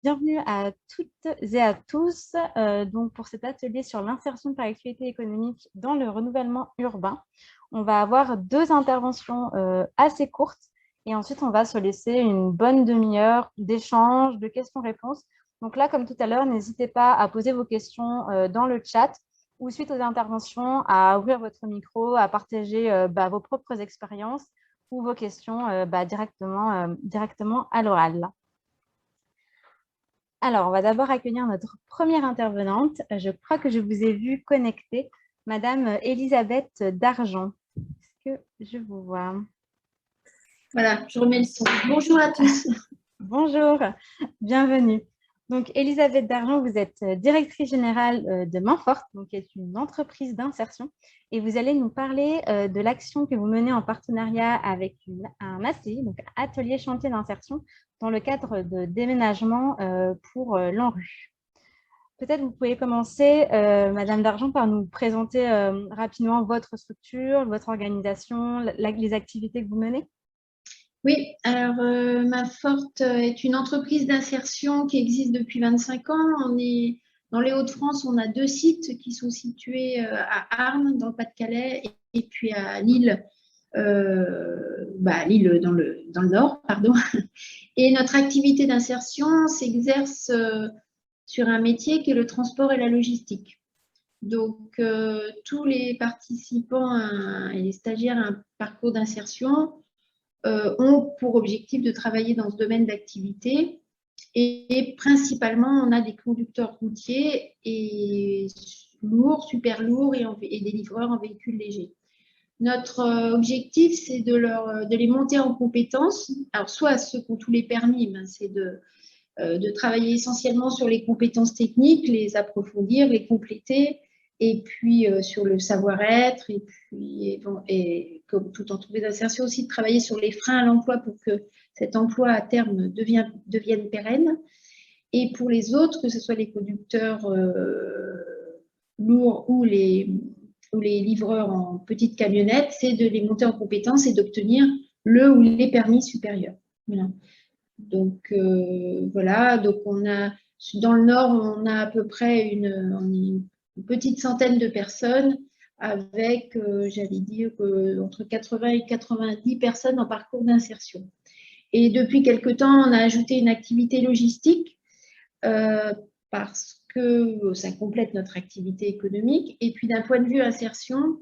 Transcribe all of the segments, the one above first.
Bienvenue à toutes et à tous donc pour cet atelier sur l'insertion par l'activité économique dans le renouvellement urbain. On va avoir deux interventions assez courtes et ensuite on va se laisser une bonne demi-heure d'échange, de questions-réponses. Donc là, comme tout à l'heure, n'hésitez pas à poser vos questions dans le chat ou suite aux interventions à ouvrir votre micro, à partager vos propres expériences ou vos questions directement à l'oral. Alors, on va d'abord accueillir notre première intervenante. Je crois que je vous ai vu connecter, Madame Elisabeth Dargent. Est-ce que je vous vois? Voilà, je remets le son. Bonjour à tous. Bonjour, bienvenue. Donc, Elisabeth Dargent, vous êtes directrice générale de Main-Forte, qui est une entreprise d'insertion, et vous allez nous parler de l'action que vous menez en partenariat avec un ACI, donc Atelier Chantier d'Insertion, dans le cadre de déménagement pour l'ANRU. Peut-être vous pouvez commencer, Madame Dargent, par nous présenter rapidement votre structure, votre organisation, les activités que vous menez. Oui, alors Main-Forte est une entreprise d'insertion qui existe depuis 25 ans. On est dans les Hauts-de-France, on a deux sites qui sont situés à Arnes, dans le Pas-de-Calais, et puis à Lille, Lille dans le nord, pardon. Et notre activité d'insertion s'exerce sur un métier qui est le transport et la logistique. Donc, tous les participants et les stagiaires à un parcours d'insertion ont pour objectif de travailler dans ce domaine d'activité. Et principalement, on a des conducteurs routiers et lourds, super lourds et des livreurs en véhicules légers. Notre objectif, c'est de les monter en compétences. Alors, soit ceux qui ont tous les permis, c'est de travailler essentiellement sur les compétences techniques, les approfondir, les compléter, et puis sur le savoir-être, et puis comme tout entreprise d'insertion aussi, de travailler sur les freins à l'emploi pour que cet emploi à terme devienne pérenne. Et pour les autres, que ce soit les conducteurs lourds ou les livreurs en petites camionnettes, c'est de les monter en compétences et d'obtenir le ou les permis supérieurs. Voilà. Donc voilà, donc on a dans le Nord, on a à peu près une petite centaine de personnes avec, j'allais dire, entre 80 et 90 personnes en parcours d'insertion. Et depuis quelque temps, on a ajouté une activité logistique parce que ça complète notre activité économique. Et puis d'un point de vue insertion,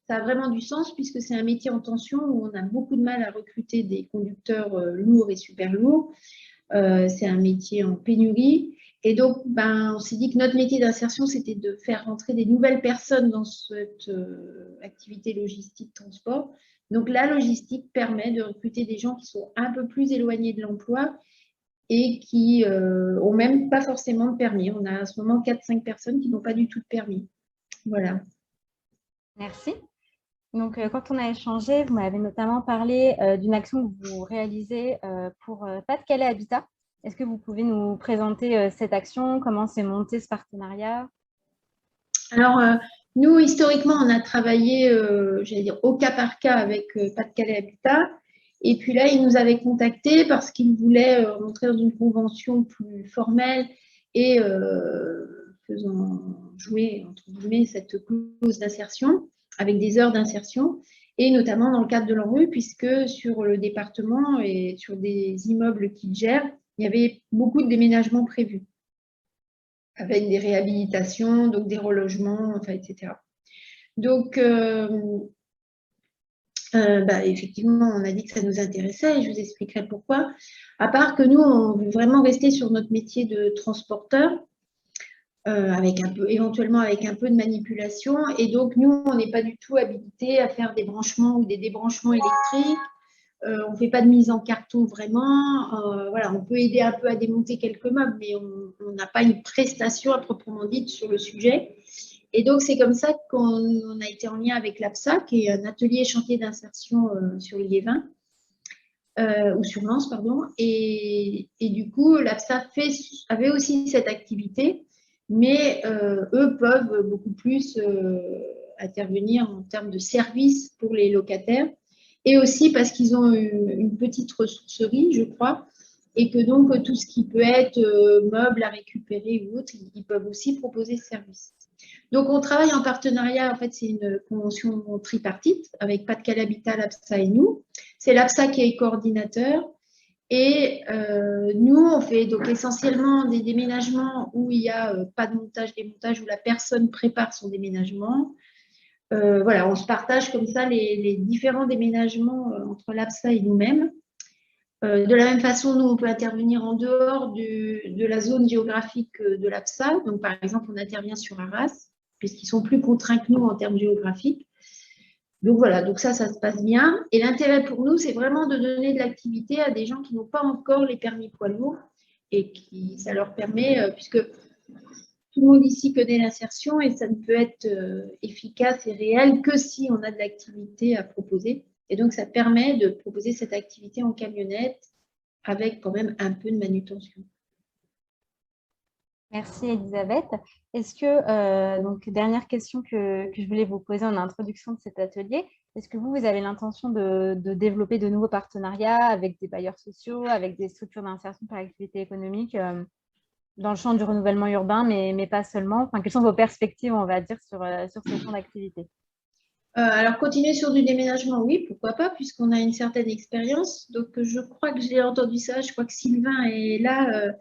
ça a vraiment du sens puisque c'est un métier en tension où on a beaucoup de mal à recruter des conducteurs lourds et super lourds. C'est un métier en pénurie. Et donc, on s'est dit que notre métier d'insertion, c'était de faire rentrer des nouvelles personnes dans cette activité logistique transport. Donc, la logistique permet de recruter des gens qui sont un peu plus éloignés de l'emploi et qui n'ont même pas forcément de permis. On a à ce moment 4-5 personnes qui n'ont pas du tout de permis. Voilà. Merci. Donc, quand on a échangé, vous m'avez notamment parlé d'une action que vous réalisez pour Pas-de-Calais Habitat. Est-ce que vous pouvez nous présenter cette action, comment s'est monté ce partenariat? Alors, nous, historiquement, on a travaillé, j'allais dire, au cas par cas avec Pas-de-Calais Habitat. Et puis là, ils nous avaient contactés parce qu'ils voulaient rentrer dans une convention plus formelle et faisant jouer, entre guillemets, cette clause d'insertion avec des heures d'insertion, et notamment dans le cadre de l'ANRU, puisque sur le département et sur des immeubles qu'ils gèrent, il y avait beaucoup de déménagements prévus avec des réhabilitations, donc des relogements, enfin, etc. Donc, effectivement, on a dit que ça nous intéressait et je vous expliquerai pourquoi. À part que nous, on veut vraiment rester sur notre métier de transporteur, éventuellement avec un peu de manipulation. Et donc, nous, on n'est pas du tout habilité à faire des branchements ou des débranchements électriques. On ne fait pas de mise en carton vraiment. Voilà, on peut aider un peu à démonter quelques meubles, mais on n'a pas une prestation à proprement dite sur le sujet. Et donc, c'est comme ça qu'on a été en lien avec l'APSA, qui est un atelier chantier d'insertion sur Liévin, ou sur Lens, pardon. Et du coup, l'APSA avait aussi cette activité, mais eux peuvent beaucoup plus intervenir en termes de services pour les locataires, et aussi parce qu'ils ont une petite ressourcerie, je crois, et que donc tout ce qui peut être meubles à récupérer ou autre, ils peuvent aussi proposer ce service. Donc, on travaille en partenariat. En fait, c'est une convention tripartite avec Pas-de-Calais Habitat, l'APSA et nous. C'est l'APSA qui est coordinateur. Et nous, on fait donc essentiellement des déménagements où il n'y a pas de montage, démontage, où la personne prépare son déménagement. Voilà, on se partage comme ça les différents déménagements entre l'APSA et nous-mêmes. De la même façon, nous, on peut intervenir en dehors de la zone géographique de l'APSA. Donc, par exemple, on intervient sur Arras, puisqu'ils sont plus contraints que nous en termes géographiques. Donc voilà, donc ça se passe bien. Et l'intérêt pour nous, c'est vraiment de donner de l'activité à des gens qui n'ont pas encore les permis poids lourds et qui, ça leur permet, puisque tout le monde ici connaît l'insertion et ça ne peut être efficace et réel que si on a de l'activité à proposer. Et donc, ça permet de proposer cette activité en camionnette avec quand même un peu de manutention. Merci Elisabeth. Est-ce que, donc dernière question que je voulais vous poser en introduction de cet atelier, est-ce que vous avez l'intention de développer de nouveaux partenariats avec des bailleurs sociaux, avec des structures d'insertion par activité économique dans le champ du renouvellement urbain, mais pas seulement? Enfin, quelles sont vos perspectives, on va dire, sur ce champ d'activité? Alors, continuer sur du déménagement, oui, pourquoi pas, puisqu'on a une certaine expérience. Donc, je crois que j'ai entendu ça. Je crois que Sylvain est là.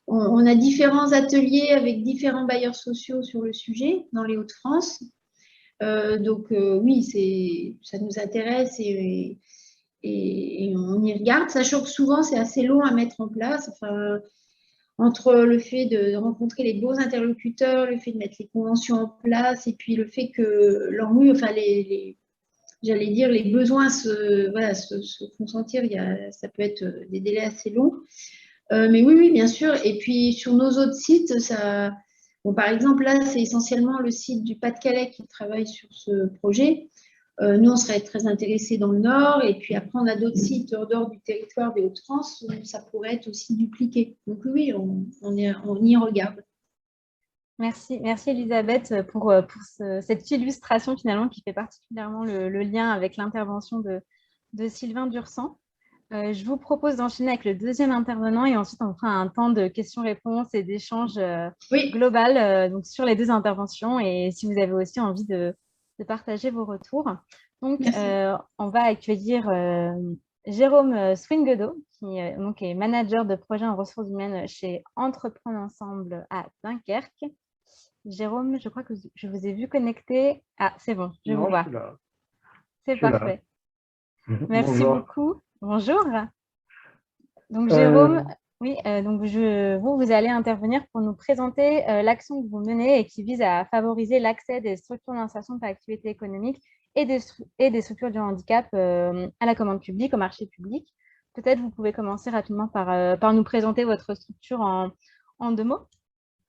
On a différents ateliers avec différents bailleurs sociaux sur le sujet dans les Hauts-de-France. Donc, oui, ça nous intéresse et on y regarde, sachant que souvent, c'est assez long à mettre en place. Enfin, entre le fait de rencontrer les beaux interlocuteurs, le fait de mettre les conventions en place, et puis le fait que l'ennui, enfin j'allais dire, les besoins se font sentir, ça peut être des délais assez longs. Mais oui, bien sûr. Et puis sur nos autres sites, bon, par exemple, là, c'est essentiellement le site du Pas-de-Calais qui travaille sur ce projet. Nous, on serait très intéressés dans le Nord. Et puis après, on a d'autres sites hors dehors du territoire des Hauts-de-France où ça pourrait être aussi dupliqué. Donc oui, on y regarde. Merci Elisabeth pour cette illustration finalement qui fait particulièrement le lien avec l'intervention de Sylvain Dursan. Je vous propose d'enchaîner avec le deuxième intervenant et ensuite on fera un temps de questions-réponses et d'échanges global donc sur les deux interventions et si vous avez aussi envie de partager vos retours. Donc, on va accueillir Jérôme Swinguedo, qui donc est manager de projet en ressources humaines chez Entreprendre Ensemble à Dunkerque. Jérôme, je crois que je vous ai vu connecté. Ah, c'est bon, je vous vois. C'est parfait. Merci beaucoup. Bonjour. Donc, Jérôme, oui, donc vous allez intervenir pour nous présenter l'action que vous menez et qui vise à favoriser l'accès des structures d'insertion par activité économique et des structures du handicap à la commande publique, au marché public. Peut-être vous pouvez commencer rapidement par nous présenter votre structure en 2 mots.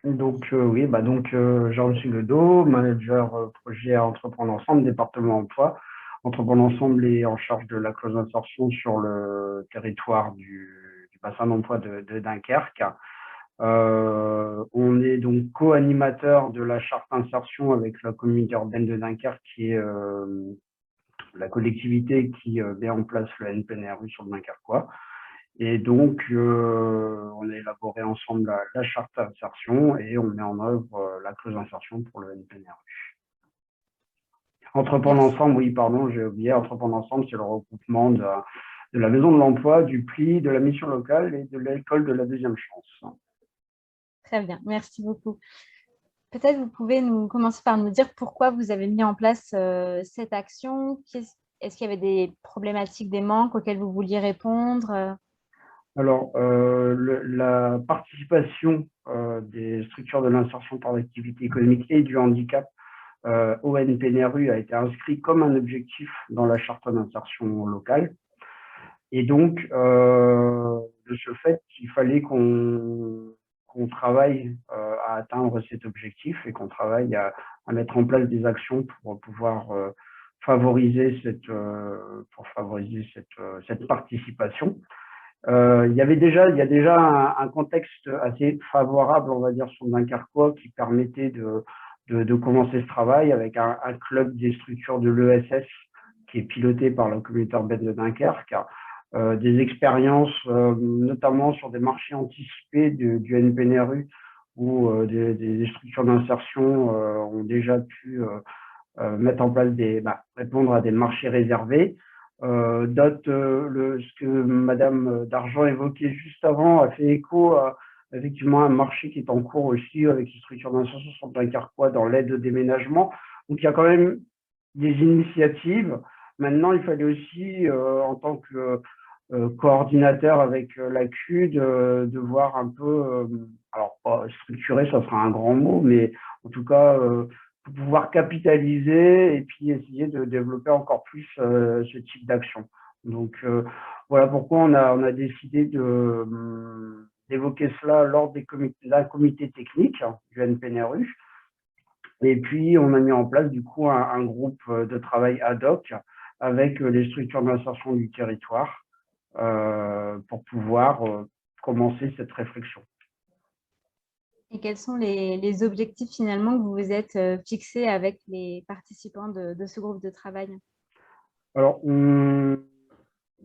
Donc, oui, Jérôme Swinguedo, manager projet à Entreprendre Ensemble, département emploi. Entreprendre Ensemble est en charge de la clause d'insertion sur le territoire du bassin d'emploi de Dunkerque. On est donc co-animateur de la charte d'insertion avec la communauté urbaine de Dunkerque, qui est la collectivité qui met en place le NPNRU sur le Dunkerquois. Et donc, on a élaboré ensemble la charte d'insertion et on met en œuvre la clause d'insertion pour le NPNRU. Entreprendre Ensemble, oui, pardon, j'ai oublié. Entreprendre Ensemble, c'est le regroupement de la Maison de l'Emploi, du PLI, de la mission locale et de l'école de la deuxième chance. Très bien, merci beaucoup. Peut-être vous pouvez commencer par nous dire pourquoi vous avez mis en place cette action. Est-ce qu'il y avait des problématiques, des manques auxquels vous vouliez répondre? Alors, la participation des structures de l'insertion par l'activité économique et du handicap au NPNRU a été inscrit comme un objectif dans la charte d'insertion locale. Et donc, de ce fait, il fallait qu'on travaille à atteindre cet objectif et qu'on travaille à mettre en place des actions pour pouvoir favoriser cette participation. Il y a déjà un contexte assez favorable, on va dire, sur Dunkerquois qui permettait de commencer ce travail avec un club des structures de l'ESS qui est piloté par la communauté urbaine de Dunkerque, des expériences, notamment sur des marchés anticipés du NPNRU, où des structures d'insertion ont déjà pu mettre en place répondre à des marchés réservés. Ce que Madame Dargent évoquait juste avant a fait écho à effectivement un marché qui est en cours aussi avec les structures d'insertion sur Dunkerquois dans l'aide au déménagement. Donc il y a quand même des initiatives. Maintenant, il fallait aussi, en tant que coordinateur avec l'ACU, de voir un peu, alors pas structurer, ça sera un grand mot, mais en tout cas, pouvoir capitaliser et puis essayer de développer encore plus ce type d'action. Donc, voilà pourquoi on a décidé d'évoquer cela lors d'un comité technique du NPNRU. Et puis, on a mis en place du coup un groupe de travail ad hoc avec les structures d'insertion du territoire pour pouvoir commencer cette réflexion. Et quels sont les objectifs finalement que vous vous êtes fixés avec les participants de ce groupe de travail? Alors,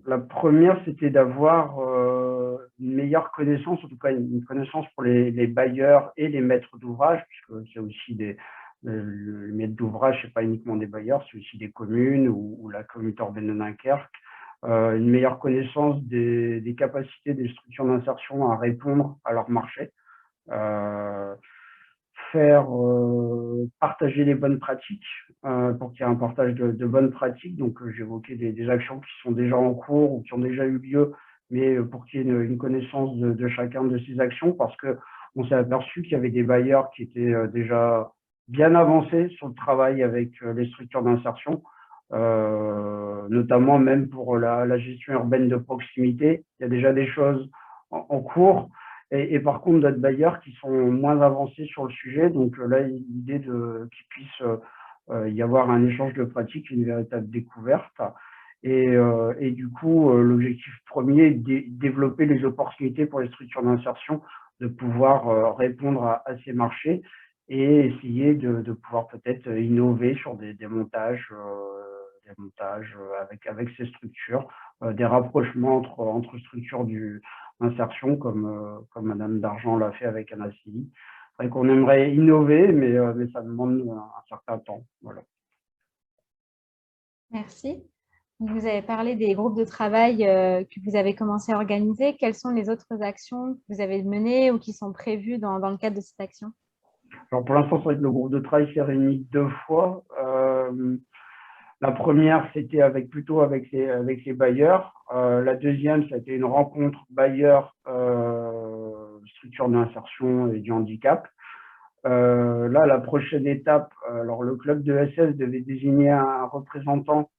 la première, c'était d'avoir une meilleure connaissance, en tout cas une connaissance pour les bailleurs et les maîtres d'ouvrage, puisque c'est aussi les maîtres d'ouvrage, ce n'est pas uniquement des bailleurs, c'est aussi des communes ou la communauté urbaine de Dunkerque. Une meilleure connaissance des capacités des structures d'insertion à répondre à leur marché. Faire partager les bonnes pratiques pour qu'il y ait un partage de bonnes pratiques. Donc, j'évoquais des actions qui sont déjà en cours ou qui ont déjà eu lieu, mais pour qu'il y ait une connaissance de chacun de ces actions, parce qu'on s'est aperçu qu'il y avait des bailleurs qui étaient déjà bien avancés sur le travail avec les structures d'insertion, notamment même pour la gestion urbaine de proximité. Il y a déjà des choses en cours. Et par contre, d'autres bailleurs qui sont moins avancés sur le sujet. Donc là, l'idée qu'il puisse y avoir un échange de pratiques, une véritable découverte. Et du coup, l'objectif premier est de développer les opportunités pour les structures d'insertion de pouvoir répondre à ces marchés et essayer de pouvoir peut-être innover sur des montages avec ces structures, des rapprochements entre structures d'insertion comme Madame Dargent l'a fait avec ANACI. C'est vrai qu'on aimerait innover, mais ça demande un certain temps. Voilà. Merci. Vous avez parlé des groupes de travail que vous avez commencé à organiser. Quelles sont les autres actions que vous avez menées ou qui sont prévues dans le cadre de cette action? Alors pour l'instant, c'est vrai que le groupe de travail s'est réuni 2 fois. La première, c'était plutôt avec les bailleurs. La deuxième, ça a été une rencontre bailleurs, structure d'insertion et du handicap. Là, la prochaine étape, alors le club de SS devait désigner un représentant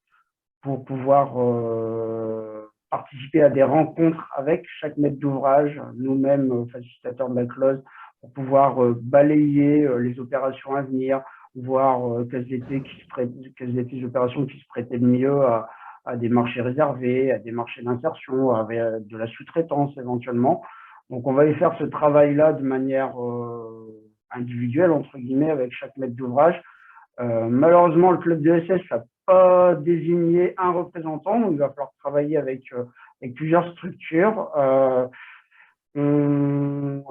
pour pouvoir participer à des rencontres avec chaque maître d'ouvrage, nous-mêmes, facilitateurs de la clause, pour pouvoir balayer les opérations à venir, voir quelles étaient les opérations qui se prêtaient le mieux à des marchés réservés, à des marchés d'insertion, à de la sous-traitance éventuellement. Donc, on va aller faire ce travail-là de manière individuelle, entre guillemets, avec chaque maître d'ouvrage. Malheureusement, le club de SS n'a pas désigné un représentant, donc il va falloir travailler avec plusieurs structures.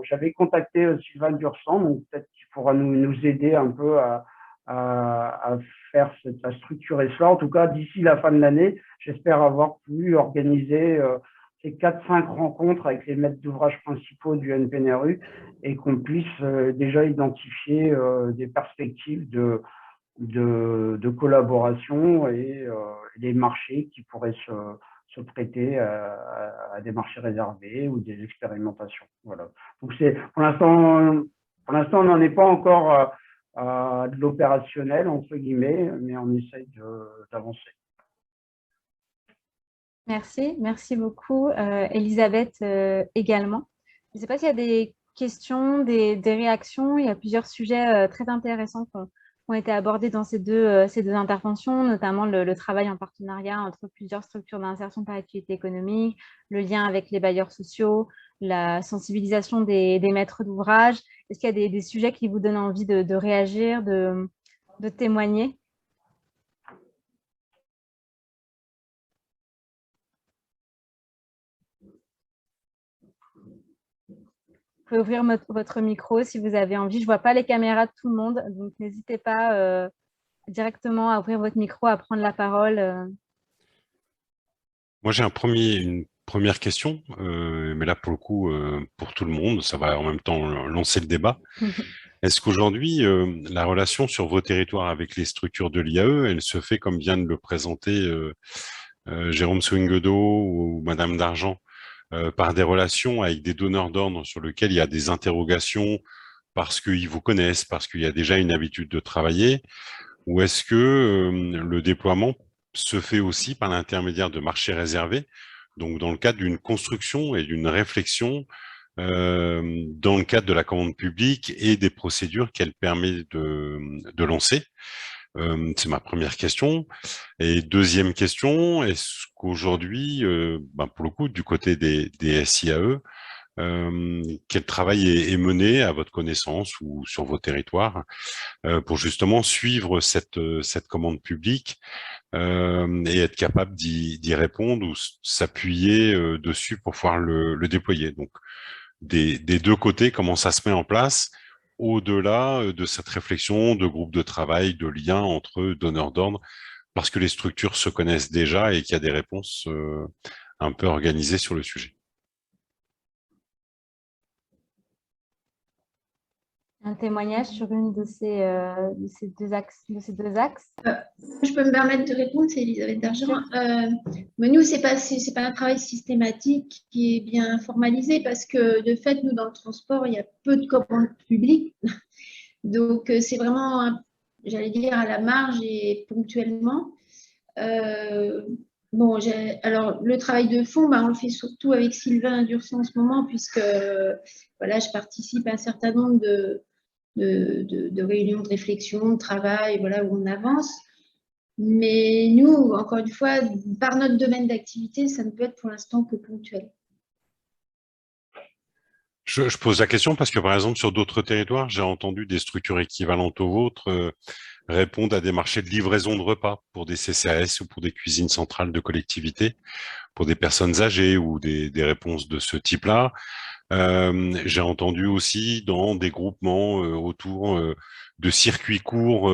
J'avais contacté Sylvain Dursan, donc peut-être qu'il pourra nous aider un peu à structurer cela. En tout cas, d'ici la fin de l'année, j'espère avoir pu organiser ces 4-5 rencontres avec les maîtres d'ouvrage principaux du NPNRU et qu'on puisse déjà identifier des perspectives de collaboration et des marchés qui pourraient se prêter à des marchés réservés ou des expérimentations. Voilà. Donc pour l'instant, on n'en est pas encore à de l'opérationnel, entre guillemets, mais on essaye d'avancer. Merci beaucoup. Elisabeth également. Je ne sais pas s'il y a des questions, des réactions. Il y a plusieurs sujets très intéressants qui ont été abordés dans ces deux interventions, notamment le travail en partenariat entre plusieurs structures d'insertion par activité économique, le lien avec les bailleurs sociaux, la sensibilisation des maîtres d'ouvrage. Est-ce qu'il y a des sujets qui vous donnent envie de réagir, de témoigner? pouvez ouvrir votre micro si vous avez envie. Je ne vois pas les caméras de tout le monde, donc n'hésitez pas directement à ouvrir votre micro, à prendre la parole. Moi, j'ai une première question, mais là, pour le coup, pour tout le monde, ça va en même temps lancer le débat. Est-ce qu'aujourd'hui, la relation sur vos territoires avec les structures de l'IAE, elle se fait comme vient de le présenter Jérôme Swinguedo ou Madame Dargent, par des relations avec des donneurs d'ordre sur lesquels il y a des interrogations parce qu'ils vous connaissent, parce qu'il y a déjà une habitude de travailler, ou est-ce que le déploiement se fait aussi par l'intermédiaire de marchés réservés, donc dans le cadre d'une construction et d'une réflexion dans le cadre de la commande publique et des procédures qu'elle permet de lancer? C'est ma première question. Et deuxième question, est-ce qu'aujourd'hui, pour le coup, du côté des SIAE, quel travail est mené à votre connaissance ou sur vos territoires pour justement suivre cette commande publique et être capable d'y répondre ou s'appuyer dessus pour pouvoir le déployer? Donc, des deux côtés, comment ça se met en place au-delà de cette réflexion de groupe de travail, de lien entre donneurs d'ordre, parce que les structures se connaissent déjà et qu'il y a des réponses un peu organisées sur le sujet. Un témoignage sur une de ces deux axes. Je peux me permettre de répondre, c'est Elisabeth Dargent. Mais nous, c'est pas un travail systématique qui est bien formalisé parce que de fait, nous, dans le transport, il y a peu de commandes publiques. Donc, c'est vraiment, j'allais dire, à la marge et ponctuellement. Alors, le travail de fond, on le fait surtout avec Sylvain Dursin en ce moment, puisque voilà, je participe à un certain nombre de réunions de réflexion, de travail, voilà, où on avance. Mais nous, encore une fois, par notre domaine d'activité, ça ne peut être pour l'instant que ponctuel. Je pose la question parce que, par exemple, sur d'autres territoires, j'ai entendu des structures équivalentes aux vôtres répondre à des marchés de livraison de repas pour des CCAS ou pour des cuisines centrales de collectivités, pour des personnes âgées ou des réponses de ce type-là. J'ai entendu aussi dans des groupements autour de circuits courts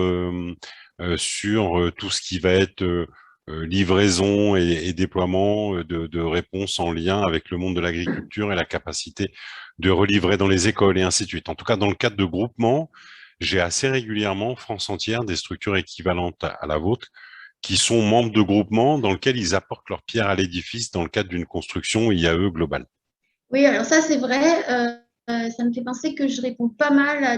sur tout ce qui va être livraison et déploiement de réponses en lien avec le monde de l'agriculture et la capacité de relivrer dans les écoles et ainsi de suite. En tout cas, dans le cadre de groupements, j'ai assez régulièrement, France entière, des structures équivalentes à la vôtre qui sont membres de groupements dans lesquels ils apportent leur pierre à l'édifice dans le cadre d'une construction IAE globale. Oui, alors ça, c'est vrai. Ça me fait penser que je réponds pas mal à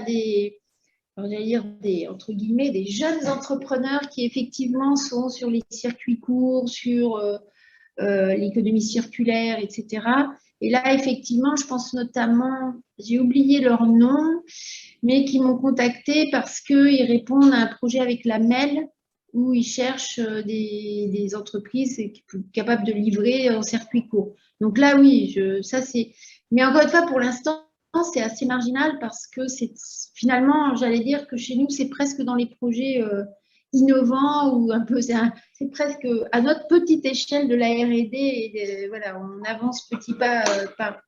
j'allais dire entre guillemets, des jeunes entrepreneurs qui effectivement sont sur les circuits courts, sur l'économie circulaire, etc. Et là, effectivement, je pense notamment, j'ai oublié leur nom, mais qui m'ont contacté parce qu'ils répondent à un projet avec la MEL où ils cherchent des entreprises capables de livrer en circuit court. Donc là, oui, ça c'est. Mais encore une fois, pour l'instant, c'est assez marginal parce que c'est finalement, j'allais dire que chez nous, c'est presque dans les projets innovants ou un peu, c'est presque à notre petite échelle de la R&D et voilà, on avance petit pas par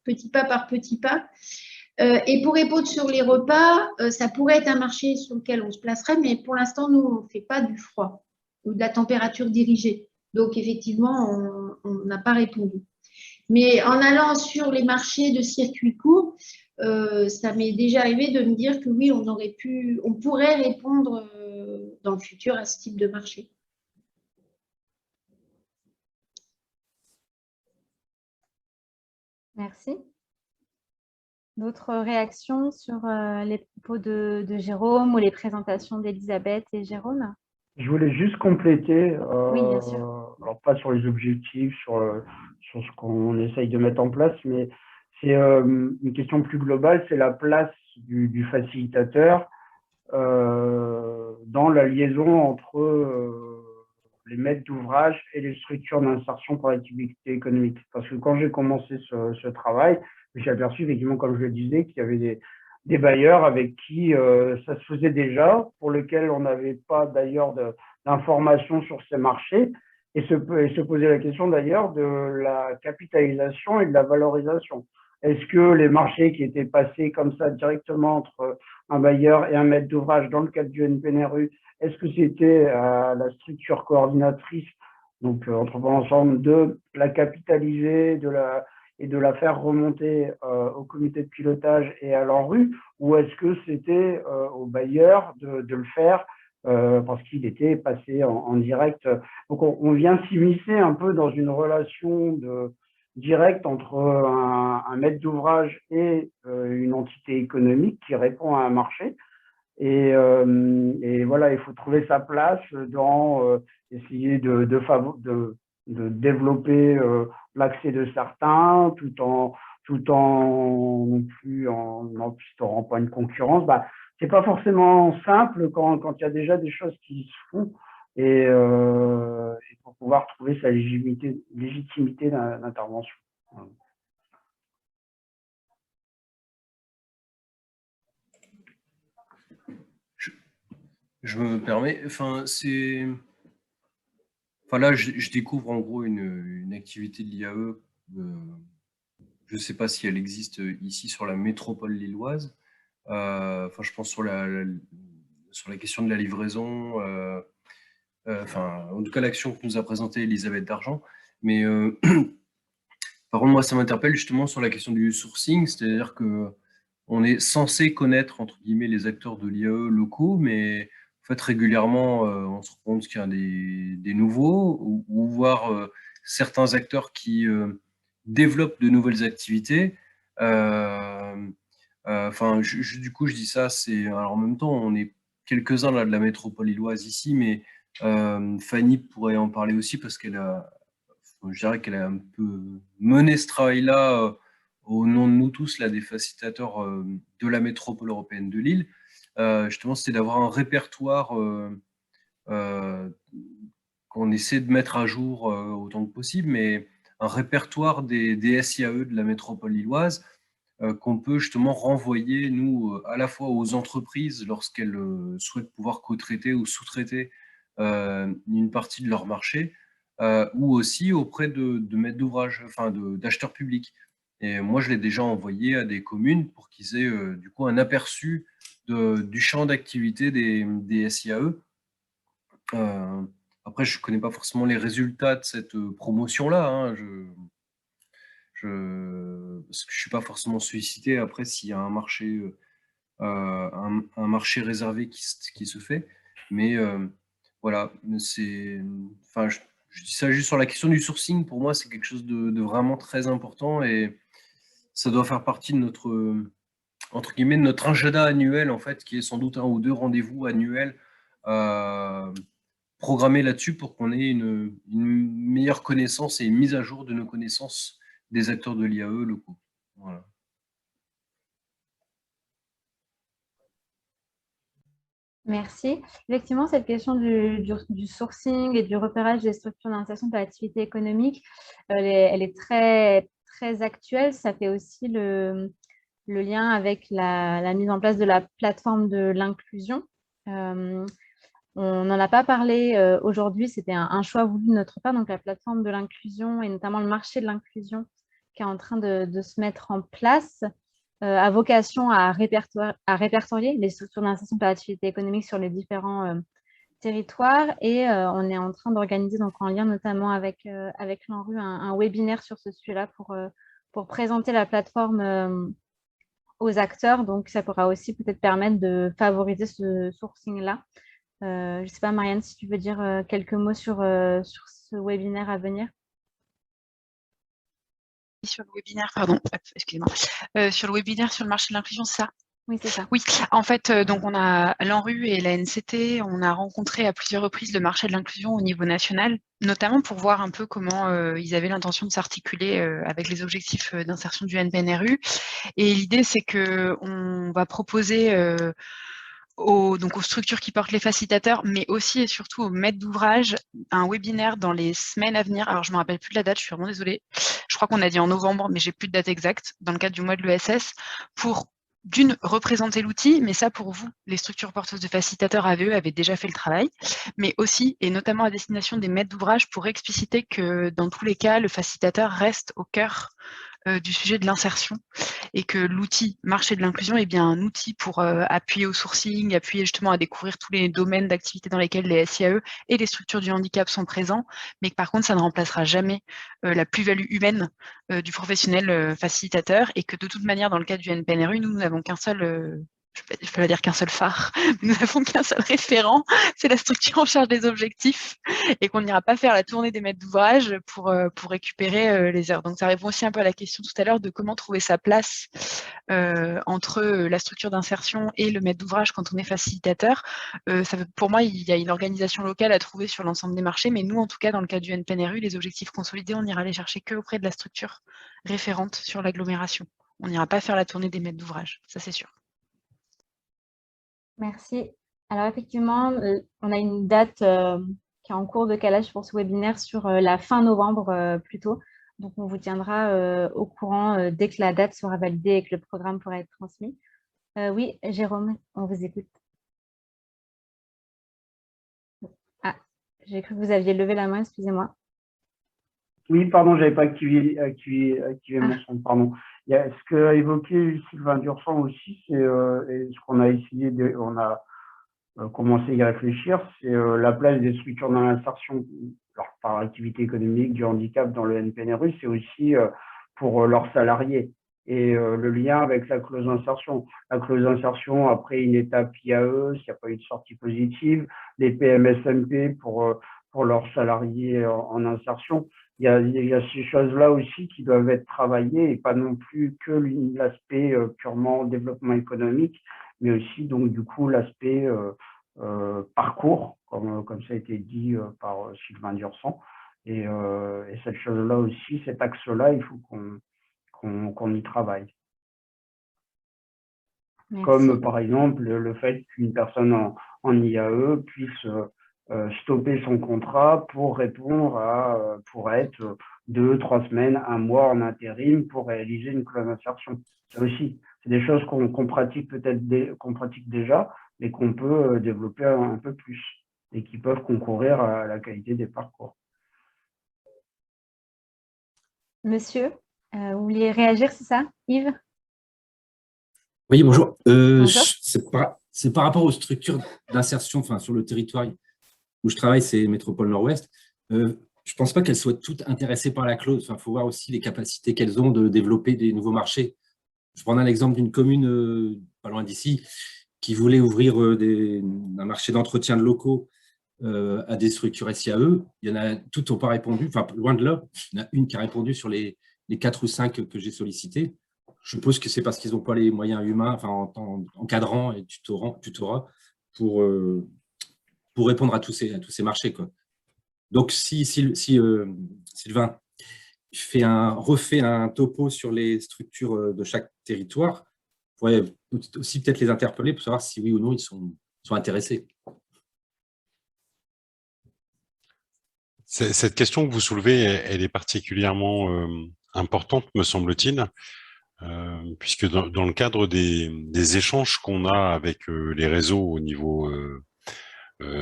petit pas. Et pour répondre sur les repas, ça pourrait être un marché sur lequel on se placerait, mais pour l'instant, nous, on ne fait pas du froid ou de la température dirigée. Donc, effectivement, on n'a pas répondu. Mais en allant sur les marchés de circuits courts, ça m'est déjà arrivé de me dire que oui, on pourrait répondre dans le futur à ce type de marché. Merci. D'autres réactions sur les propos de Jérôme ou les présentations d'Elisabeth et Jérôme? Je voulais juste compléter, Oui, bien sûr. alors pas sur les objectifs, sur ce qu'on essaye de mettre en place, mais c'est une question plus globale, c'est la place du facilitateur dans la liaison entre les maîtres d'ouvrage et les structures d'insertion pour l'activité économique. Parce que quand j'ai commencé ce travail, j'ai aperçu effectivement, comme je le disais, qu'il y avait des bailleurs avec qui ça se faisait déjà, pour lesquels on n'avait pas d'ailleurs d'informations sur ces marchés, et se poser la question d'ailleurs de la capitalisation et de la valorisation. Est-ce que les marchés qui étaient passés comme ça directement entre un bailleur et un maître d'ouvrage dans le cadre du NPNRU, est-ce que c'était la structure coordinatrice, donc entreprenant ensemble, de la capitaliser et de la faire remonter au comité de pilotage et à l'ANRU, ou est-ce que c'était au bailleur de le faire parce qu'il était passé en direct. Donc on vient s'immiscer un peu dans une relation directe entre un maître d'ouvrage et une entité économique qui répond à un marché. Et voilà, il faut trouver sa place dans essayer de développer l'accès de certains tout en non plus en n'instaurant pas une concurrence. Bah, c'est pas forcément simple quand il y a déjà des choses qui se font et pour pouvoir trouver sa légitimité d'intervention. Je me permets, là, je découvre en gros une activité de l'IAE. Je ne sais pas si elle existe ici sur la métropole lilloise. Je pense sur la question de la livraison. En tout cas, l'action que nous a présentée Elisabeth Dargent. Mais par contre, moi, ça m'interpelle justement sur la question du sourcing, c'est-à-dire que on est censé connaître, entre guillemets, les acteurs de l'IAE locaux, mais en fait, régulièrement, on se rend compte qu'il y a des nouveaux, ou voire certains acteurs qui développent de nouvelles activités. Du coup, je dis ça, alors en même temps, on est quelques-uns là de la métropole lilloise ici, mais Fanny pourrait en parler aussi parce je dirais qu'elle a un peu mené ce travail-là au nom de nous tous, là, des facilitateurs de la métropole européenne de Lille. Justement, c'était d'avoir un répertoire qu'on essaie de mettre à jour autant que possible, mais un répertoire des SIAE de la métropole lilloise qu'on peut justement renvoyer, nous, à la fois aux entreprises lorsqu'elles souhaitent pouvoir co-traiter ou sous-traiter une partie de leur marché, ou aussi auprès de maîtres d'ouvrage, d'acheteurs publics. Et moi, je l'ai déjà envoyé à des communes pour qu'ils aient du coup un aperçu du champ d'activité des SIAE. Après, je ne connais pas forcément les résultats de cette promotion-là. Hein. Parce que je ne suis pas forcément sollicité après s'il y a un marché, un marché réservé qui se fait. Mais voilà, je dis ça juste sur la question du sourcing. Pour moi, c'est quelque chose de vraiment très important et ça doit faire partie de notre, entre guillemets, de notre agenda annuel, en fait, qui est sans doute 1 ou 2 rendez-vous annuels programmés là-dessus pour qu'on ait une meilleure connaissance et une mise à jour de nos connaissances des acteurs de l'IAE locaux. Voilà. Merci. Effectivement, cette question du sourcing et du repérage des structures d'insertion par l'activité économique, elle est très, très actuelle. Ça fait aussi le lien avec la mise en place de la plateforme de l'inclusion. On n'en a pas parlé aujourd'hui, c'était un choix voulu de notre part, donc la plateforme de l'inclusion et notamment le marché de l'inclusion qui est en train de se mettre en place a vocation à répertorier les structures d'insertion par l'activité économique sur les différents territoires et on est en train d'organiser, donc en lien notamment avec l'ANRU, un webinaire sur ce sujet-là pour présenter la plateforme aux acteurs. Donc, ça pourra aussi peut-être permettre de favoriser ce sourcing-là. Je ne sais pas, Marianne, si tu veux dire quelques mots sur ce webinaire à venir. Sur le webinaire, pardon, excusez-moi, sur le webinaire sur le marché de l'inclusion, c'est ça? Oui, c'est ça. Oui, en fait, donc on a l'ANRU et la NCT, on a rencontré à plusieurs reprises le marché de l'inclusion au niveau national, notamment pour voir un peu comment ils avaient l'intention de s'articuler avec les objectifs d'insertion du NPNRU. Et l'idée, c'est qu'on va proposer aux structures qui portent les facilitateurs, mais aussi et surtout aux maîtres d'ouvrage, un webinaire dans les semaines à venir. Alors, je ne me rappelle plus de la date, je suis vraiment désolée. Je crois qu'on a dit en novembre, mais j'ai plus de date exacte, dans le cadre du mois de l'ESS, pour d'une, représenter l'outil, mais ça pour vous, les structures porteuses de facilitateurs AVE avaient déjà fait le travail, mais aussi, et notamment à destination des maîtres d'ouvrage, pour expliciter que dans tous les cas, le facilitateur reste au cœur du sujet de l'insertion et que l'outil marché de l'inclusion est bien un outil pour appuyer au sourcing, appuyer justement à découvrir tous les domaines d'activité dans lesquels les SIAE et les structures du handicap sont présents, mais que par contre, ça ne remplacera jamais la plus-value humaine du professionnel facilitateur et que de toute manière, dans le cas du NPNRU, nous n'avons qu'un seul je ne peux pas dire qu'un seul phare, mais nous n'avons qu'un seul référent, c'est la structure en charge des objectifs, et qu'on n'ira pas faire la tournée des maîtres d'ouvrage pour récupérer les heures. Donc ça répond aussi un peu à la question tout à l'heure de comment trouver sa place entre la structure d'insertion et le maître d'ouvrage quand on est facilitateur. Pour moi, il y a une organisation locale à trouver sur l'ensemble des marchés, mais nous, en tout cas, dans le cas du NPNRU, les objectifs consolidés, on ira les chercher que auprès de la structure référente sur l'agglomération. On n'ira pas faire la tournée des maîtres d'ouvrage, ça c'est sûr. Merci. Alors effectivement, on a une date qui est en cours de calage pour ce webinaire sur la fin novembre plutôt. Donc on vous tiendra au courant dès que la date sera validée et que le programme pourra être transmis. Oui, Jérôme, on vous écoute. Ah, j'ai cru que vous aviez levé la main, excusez-moi. Oui, pardon, j'avais pas activé mon son, pardon. Il y a ce qu'a évoqué Sylvain Dursan aussi, c'est et ce qu'on a essayé, on a commencé à y réfléchir, c'est la place des structures dans l'insertion par activité économique du handicap dans le NPNRU, c'est aussi pour leurs salariés et le lien avec la clause d'insertion. La clause d'insertion après une étape IAE, s'il n'y a pas eu de sortie positive, les PMSMP pour leurs salariés en insertion. Il y a ces choses-là aussi qui doivent être travaillées et pas non plus que l'aspect purement développement économique, mais aussi donc du coup l'aspect parcours, comme ça a été dit par Sylvain Dursan. Et cette chose-là aussi, cet axe-là, il faut qu'on y travaille. Merci. Comme par exemple le fait qu'une personne en IAE puisse stopper son contrat pour répondre pour être 2, 3 semaines, 1 mois en intérim pour réaliser une clause d'insertion. Ça aussi, c'est des choses qu'on pratique qu'on pratique déjà, mais qu'on peut développer un peu plus et qui peuvent concourir à la qualité des parcours. Monsieur, vous vouliez réagir, c'est ça, Yves? Oui, bonjour. Bonjour. C'est par rapport aux structures d'insertion sur le territoire où je travaille, c'est Métropole Nord-Ouest. Je ne pense pas qu'elles soient toutes intéressées par la clause. Il faut voir aussi les capacités qu'elles ont de développer des nouveaux marchés. Je prends un exemple d'une commune pas loin d'ici qui voulait ouvrir un marché d'entretien de locaux à des structures SIAE. Il y en a toutes n'ont pas répondu, enfin loin de là. Il y en a une qui a répondu sur les 4 ou 5 que j'ai sollicités. Je suppose que c'est parce qu'ils n'ont pas les moyens humains, encadrant et tutorat pour répondre à tous ces marchés, quoi. Donc, si Sylvain refait un topo sur les structures de chaque territoire, on pourrait aussi peut-être les interpeller pour savoir si oui ou non ils sont intéressés. Cette question que vous soulevez, elle est particulièrement importante, me semble-t-il, puisque dans le cadre des échanges qu'on a avec les réseaux au niveau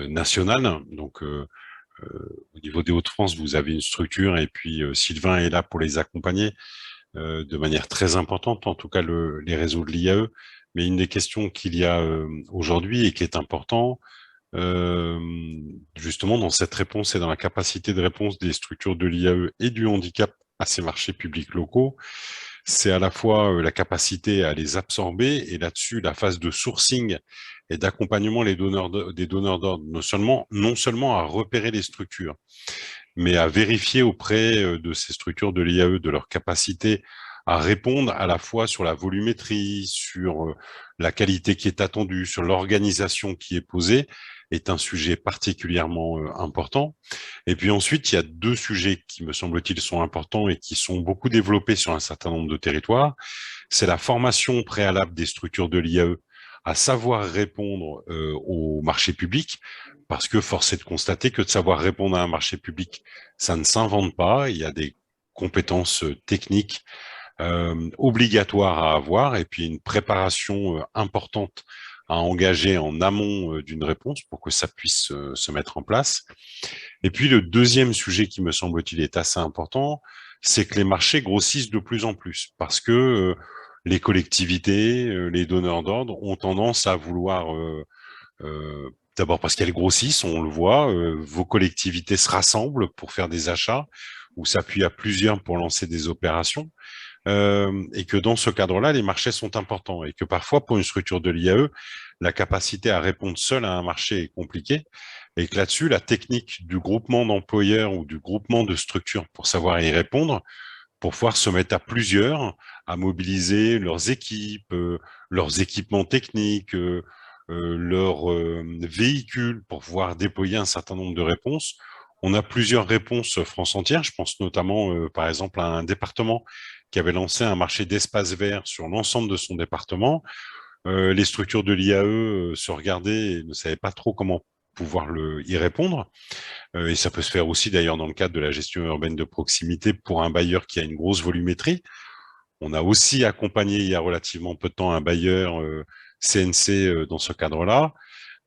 national, donc au niveau des Hauts-de-France, vous avez une structure et puis Sylvain est là pour les accompagner de manière très importante, en tout cas les réseaux de l'IAE. Mais une des questions qu'il y a aujourd'hui et qui est important, justement dans cette réponse et dans la capacité de réponse des structures de l'IAE et du handicap à ces marchés publics locaux, c'est à la fois la capacité à les absorber et là-dessus la phase de sourcing et d'accompagnement des donneurs d'ordre, non seulement à repérer les structures, mais à vérifier auprès de ces structures de l'IAE de leur capacité à répondre à la fois sur la volumétrie, sur la qualité qui est attendue, sur l'organisation qui est posée, est un sujet particulièrement important. Et puis ensuite, il y a 2 sujets qui, me semble-t-il, sont importants et qui sont beaucoup développés sur un certain nombre de territoires. C'est la formation préalable des structures de l'IAE à savoir répondre au marché public, parce que force est de constater que de savoir répondre à un marché public, ça ne s'invente pas. Il y a des compétences techniques obligatoires à avoir et puis une préparation importante à engager en amont d'une réponse pour que ça puisse se mettre en place. Et puis le deuxième sujet qui me semble-t-il est assez important, c'est que les marchés grossissent de plus en plus parce que les collectivités, les donneurs d'ordre ont tendance à vouloir, d'abord parce qu'elles grossissent, on le voit, vos collectivités se rassemblent pour faire des achats ou s'appuient à plusieurs pour lancer des opérations. Et que dans ce cadre-là, les marchés sont importants et que parfois, pour une structure de l'IAE, la capacité à répondre seule à un marché est compliquée et que là-dessus, la technique du groupement d'employeurs ou du groupement de structures pour savoir y répondre, pour pouvoir se mettre à plusieurs, à mobiliser leurs équipes, leurs équipements techniques, leurs véhicules pour pouvoir déployer un certain nombre de réponses. On a plusieurs réponses France entière. Je pense notamment, par exemple, à un département qui avait lancé un marché d'espace vert sur l'ensemble de son département. Les structures de l'IAE se regardaient et ne savaient pas trop comment pouvoir y répondre. Et ça peut se faire aussi d'ailleurs dans le cadre de la gestion urbaine de proximité pour un bailleur qui a une grosse volumétrie. On a aussi accompagné il y a relativement peu de temps un bailleur CNC dans ce cadre-là.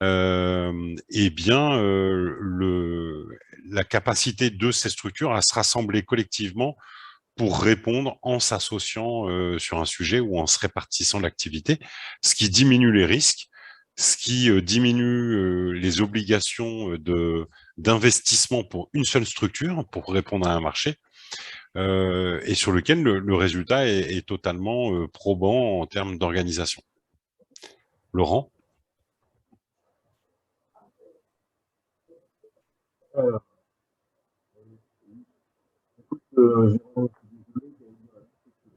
Eh bien, la capacité de ces structures à se rassembler collectivement pour répondre en s'associant sur un sujet ou en se répartissant l'activité, ce qui diminue les risques, ce qui diminue les obligations d'investissement pour une seule structure pour répondre à un marché, et sur lequel le résultat est totalement probant en termes d'organisation. Laurent ?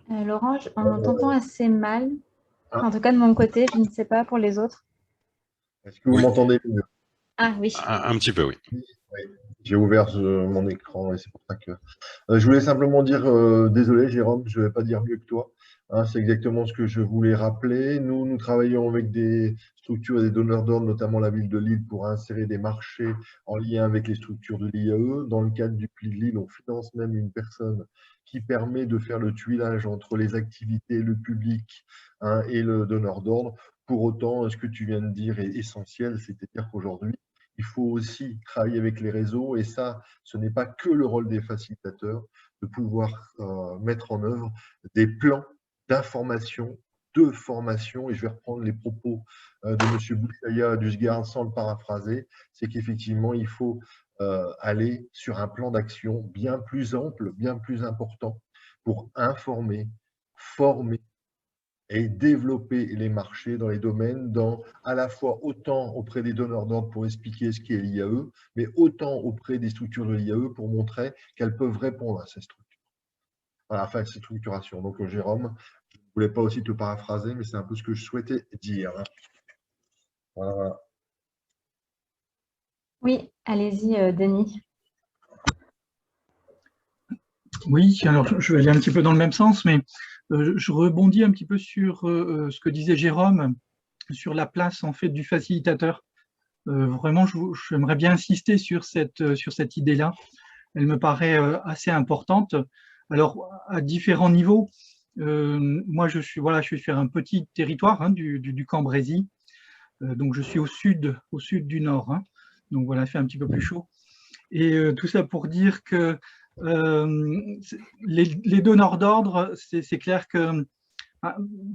Laurent, on t'entend assez mal. En tout cas, de mon côté, je ne sais pas pour les autres. Est-ce que vous m'entendez mieux? Ah oui. Un petit peu, oui. Oui. J'ai ouvert mon écran et c'est pour ça que… je voulais simplement dire, désolé Jérôme, je ne vais pas dire mieux que toi. Hein, c'est exactement ce que je voulais rappeler. Nous travaillons avec des structures et des donneurs d'ordre, notamment la ville de Lille, pour insérer des marchés en lien avec les structures de l'IAE. Dans le cadre du Pli de Lille, on finance même une personne qui permet de faire le tuilage entre les activités, le public, hein, et le donneur d'ordre. Pour autant, ce que tu viens de dire est essentiel, c'est-à-dire qu'aujourd'hui, il faut aussi travailler avec les réseaux et ça, ce n'est pas que le rôle des facilitateurs de pouvoir mettre en œuvre des plans d'information, de formation, et je vais reprendre les propos de M. Bouchaya d'Usgard sans le paraphraser, c'est qu'effectivement, il faut aller sur un plan d'action bien plus ample, bien plus important pour informer, former et développer les marchés dans les domaines, à la fois autant auprès des donneurs d'ordre pour expliquer ce qu'est l'IAE, mais autant auprès des structures de l'IAE pour montrer qu'elles peuvent répondre à ces structures. Voilà, enfin, cette structuration. Donc, Jérôme, je ne voulais pas aussi te paraphraser, mais c'est un peu ce que je souhaitais dire. Voilà. Oui, allez-y, Denis. Oui, alors je vais aller un petit peu dans le même sens, mais je rebondis un petit peu sur ce que disait Jérôme, sur la place en fait du facilitateur. Vraiment, j'aimerais bien insister sur cette idée-là. Elle me paraît assez importante. Alors, à différents niveaux, moi je suis sur un petit territoire, hein, du Cambrésis, donc je suis au sud du nord, hein, donc voilà, il fait un petit peu plus chaud. Et tout ça pour dire que les donneurs d'ordre, c'est clair que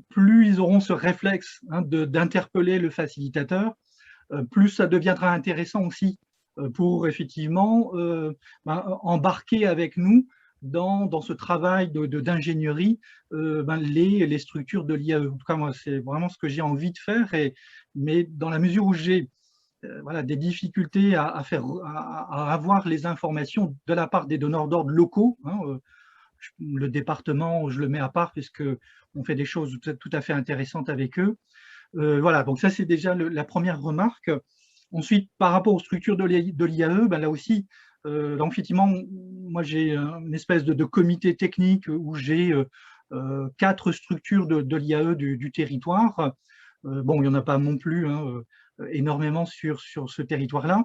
plus ils auront ce réflexe, hein, d'interpeller le facilitateur, plus ça deviendra intéressant aussi pour effectivement embarquer avec nous dans ce travail d'ingénierie les structures de l'IAE. En tout cas, moi, c'est vraiment ce que j'ai envie de faire, mais dans la mesure où j'ai des difficultés à avoir les informations de la part des donneurs d'ordre locaux. Hein, le département, je le mets à part puisqu'on fait des choses tout à fait intéressantes avec eux. Voilà, donc ça c'est déjà la première remarque. Ensuite, par rapport aux structures de l'IAE, là aussi, effectivement, moi j'ai une espèce de comité technique où j'ai 4 structures de l'IAE du territoire. Bon, il n'y en a pas non plus, hein, énormément sur ce territoire-là,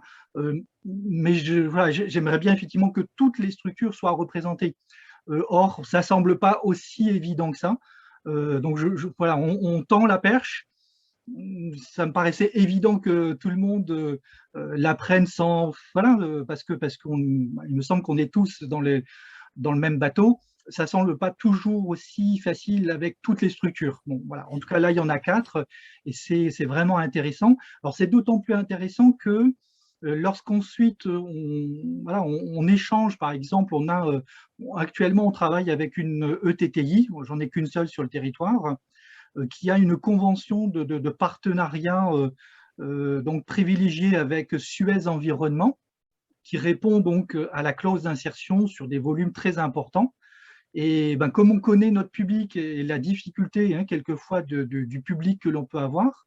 mais j'aimerais bien effectivement que toutes les structures soient représentées. Or, ça ne semble pas aussi évident que ça. Donc, voilà, on tend la perche. Ça me paraissait évident que tout le monde l'apprenne sans… Voilà, parce qu'il me semble qu'on est tous dans dans le même bateau, ça ne semble pas toujours aussi facile avec toutes les structures. Bon, voilà. En tout cas, là, il y en a 4 et c'est vraiment intéressant. Alors, c'est d'autant plus intéressant que lorsqu'ensuite on échange, par exemple, actuellement, on travaille avec une ETTI, j'en ai qu'une seule sur le territoire, qui a une convention de partenariat donc privilégiée avec Suez Environnement, qui répond donc à la clause d'insertion sur des volumes très importants. Et ben, comme on connaît notre public et la difficulté quelquefois du public que l'on peut avoir,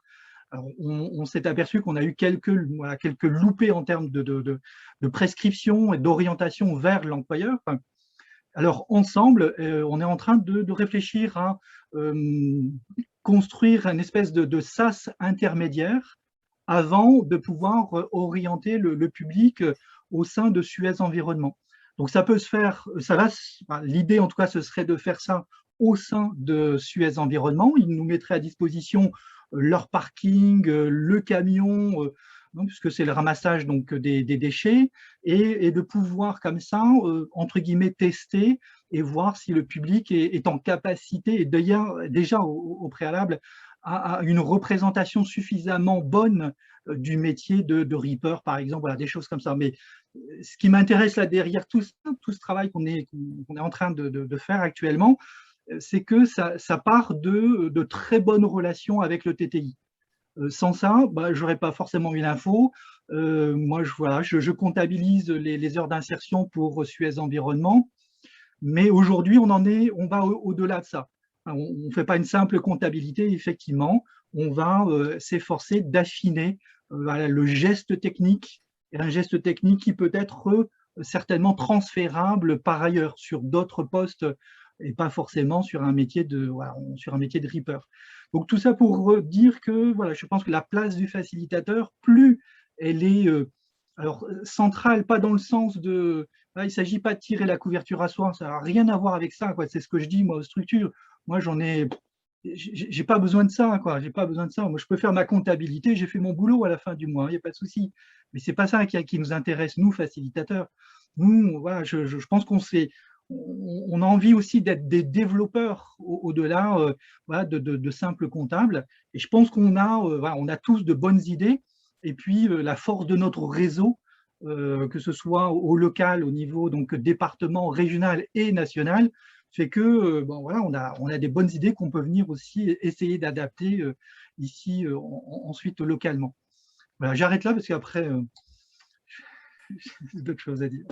alors on s'est aperçu qu'on a eu quelques loupés en termes de prescription et d'orientation vers l'employeur. Alors ensemble, on est en train de réfléchir à construire une espèce de sas intermédiaire avant de pouvoir orienter le public au sein de Suez Environnement. Donc ça peut se faire, l'idée en tout cas ce serait de faire ça au sein de Suez Environnement. Ils nous mettraient à disposition leur parking, le camion, puisque c'est le ramassage donc des déchets, et de pouvoir comme ça, entre guillemets, tester et voir si le public est en capacité, et déjà au préalable, à une représentation suffisamment bonne du métier de Reaper, par exemple, voilà, des choses comme ça. Mais ce qui m'intéresse là derrière tout ce travail qu'on est en train de faire actuellement, c'est que ça part de très bonnes relations avec le TTI. Sans ça, je n'aurais pas forcément eu l'info. Moi, je comptabilise les heures d'insertion pour Suez Environnement, mais aujourd'hui, on va au-delà de ça. On ne fait pas une simple comptabilité, effectivement, on va s'efforcer d'affiner le geste technique, et un geste technique qui peut être certainement transférable par ailleurs sur d'autres postes et pas forcément sur un métier de Reaper. Donc tout ça pour dire que je pense que la place du facilitateur, plus elle est centrale, pas dans le sens de il ne s'agit pas de tirer la couverture à soi, ça n'a rien à voir avec ça, c'est ce que je dis moi aux structures. Moi j'ai pas besoin de ça, j'ai pas besoin de ça. Moi je peux faire ma comptabilité, j'ai fait mon boulot à la fin du mois, il n'y a pas de souci. Mais c'est pas ça qui nous intéresse, nous facilitateurs. Nous, je pense on a envie aussi d'être des développeurs au-delà de simples comptables. Et je pense qu'on a tous de bonnes idées. Et puis, la force de notre réseau, que ce soit au local, au niveau donc département, régional et national, fait que on a des bonnes idées qu'on peut venir aussi essayer d'adapter ici ensuite localement. Voilà, j'arrête là parce qu'après, j'ai d'autres choses à dire.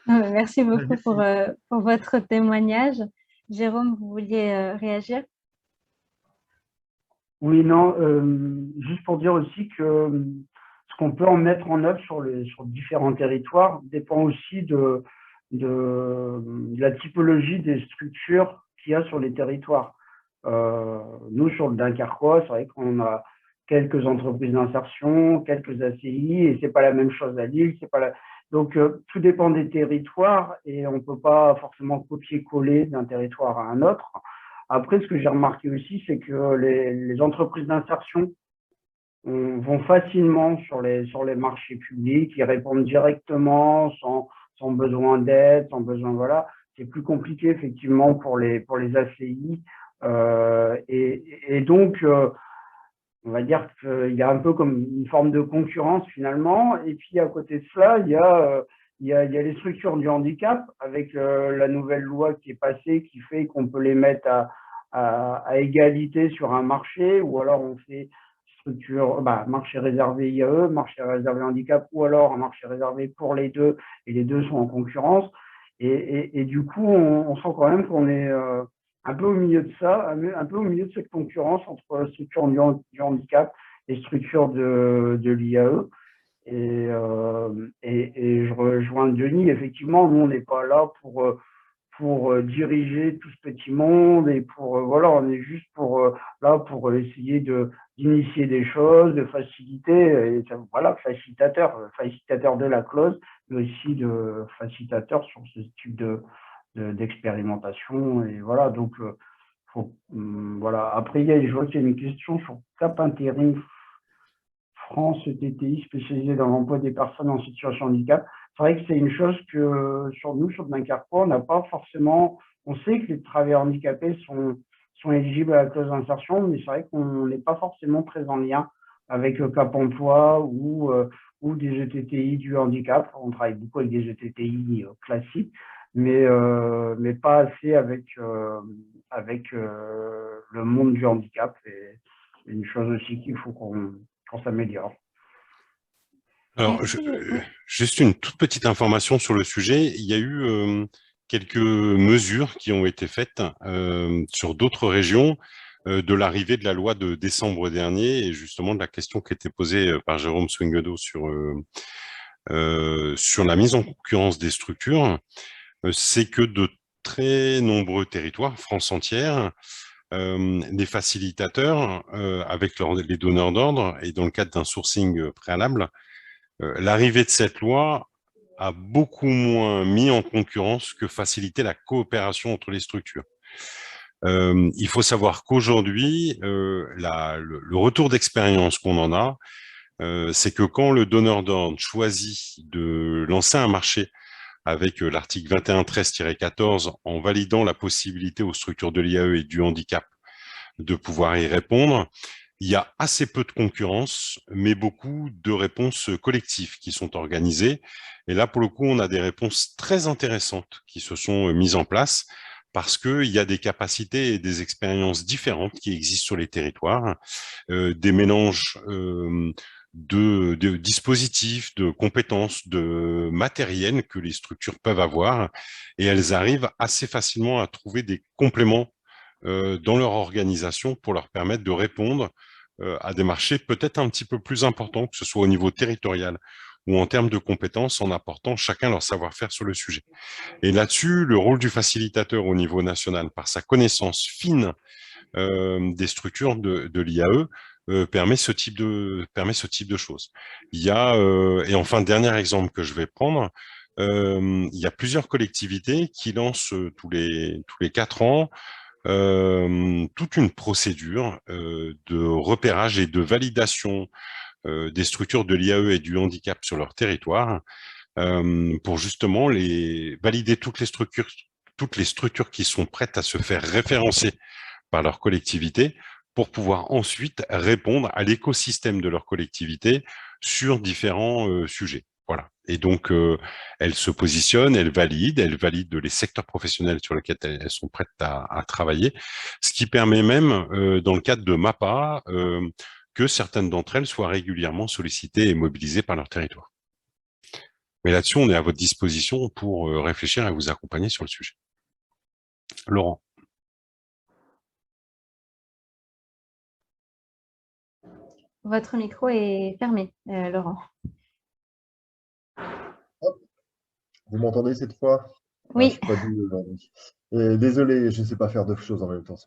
Merci beaucoup pour votre témoignage. Jérôme, vous vouliez réagir? Oui, non, juste pour dire aussi que ce qu'on peut en mettre en œuvre sur différents territoires dépend aussi de la typologie des structures qu'il y a sur les territoires. Nous, sur le Dunkerquois, c'est vrai qu'on a quelques entreprises d'insertion, quelques ACI, et c'est pas la même chose à Lille, Donc, tout dépend des territoires et on ne peut pas forcément copier-coller d'un territoire à un autre. Après, ce que j'ai remarqué aussi, c'est que les entreprises d'insertion vont facilement sur les marchés publics, ils répondent directement, sans besoin d'aide, sans besoin, voilà. C'est plus compliqué, effectivement, pour les ACI. Et donc, on va dire qu'il y a un peu comme une forme de concurrence finalement. Et puis à côté de cela, il y a les structures du handicap avec la nouvelle loi qui est passée, qui fait qu'on peut les mettre à égalité sur un marché, ou alors on fait marché réservé IAE, marché réservé handicap, ou alors un marché réservé pour les deux, et les deux sont en concurrence. Et du coup, on sent quand même qu'on est un peu au milieu de ça, un peu au milieu de cette concurrence entre structures du handicap et structures de l'IAE. Et je rejoins Denis, effectivement, nous, on n'est pas là pour diriger tout ce petit monde et on est juste là pour essayer d'initier des choses, de faciliter, et facilitateur de la clause, mais aussi de facilitateur sur ce type d'expérimentation. Et voilà, donc, voilà. Après, je vois qu'il y a une question sur Cap Intérim France TTI spécialisé dans l'emploi des personnes en situation de handicap. c'est vrai que c'est une chose que sur nous, sur Dunkerque, on n'a pas forcément, on sait que les travailleurs handicapés sont éligibles à la clause d'insertion, mais c'est vrai qu'on n'est pas forcément très en lien avec le Cap emploi ou des GTTI du handicap. On travaille beaucoup avec des GTTI classiques, mais pas assez avec le monde du handicap. Et c'est une chose aussi qu'il faut qu'on s'améliore. Alors, juste une toute petite information sur le sujet. Il y a eu quelques mesures qui ont été faites sur d'autres régions de l'arrivée de la loi de décembre dernier et justement de la question qui était posée par Jérôme Swinguedo sur la mise en concurrence des structures. C'est que de très nombreux territoires, France entière, les facilitateurs, avec les donneurs d'ordre et dans le cadre d'un sourcing préalable, l'arrivée de cette loi a beaucoup moins mis en concurrence que facilité la coopération entre les structures. Il faut savoir qu'aujourd'hui, le retour d'expérience qu'on en a, c'est que quand le donneur d'ordre choisit de lancer un marché avec l'article 2113-14 en validant la possibilité aux structures de l'IAE et du handicap de pouvoir y répondre, il y a assez peu de concurrence, mais beaucoup de réponses collectives qui sont organisées. Et là, pour le coup, on a des réponses très intéressantes qui se sont mises en place parce qu'il y a des capacités et des expériences différentes qui existent sur les territoires, des mélanges de dispositifs, de compétences, de matériel que les structures peuvent avoir, et elles arrivent assez facilement à trouver des compléments dans leur organisation pour leur permettre de répondre à des marchés peut-être un petit peu plus importants, que ce soit au niveau territorial ou en termes de compétences, en apportant chacun leur savoir-faire sur le sujet. Et là-dessus, le rôle du facilitateur au niveau national, par sa connaissance fine des structures de l'IAE, permet ce type de choses. Il y a, et enfin, dernier exemple que je vais prendre, il y a plusieurs collectivités qui lancent tous les 4 ans toute une procédure de repérage et de validation des structures de l'IAE et du handicap sur leur territoire pour justement valider toutes les structures qui sont prêtes à se faire référencer par leur collectivité pour pouvoir ensuite répondre à l'écosystème de leur collectivité sur différents sujets. Voilà. Et donc, elles se positionnent, elles valident les secteurs professionnels sur lesquels elles sont prêtes à travailler, ce qui permet même, dans le cadre de MAPA, que certaines d'entre elles soient régulièrement sollicitées et mobilisées par leur territoire. Mais là-dessus, on est à votre disposition pour réfléchir et vous accompagner sur le sujet. Laurent. Votre micro est fermé, Laurent. Vous m'entendez cette fois? Oui. Ah, désolé, je ne sais pas faire deux choses en même temps.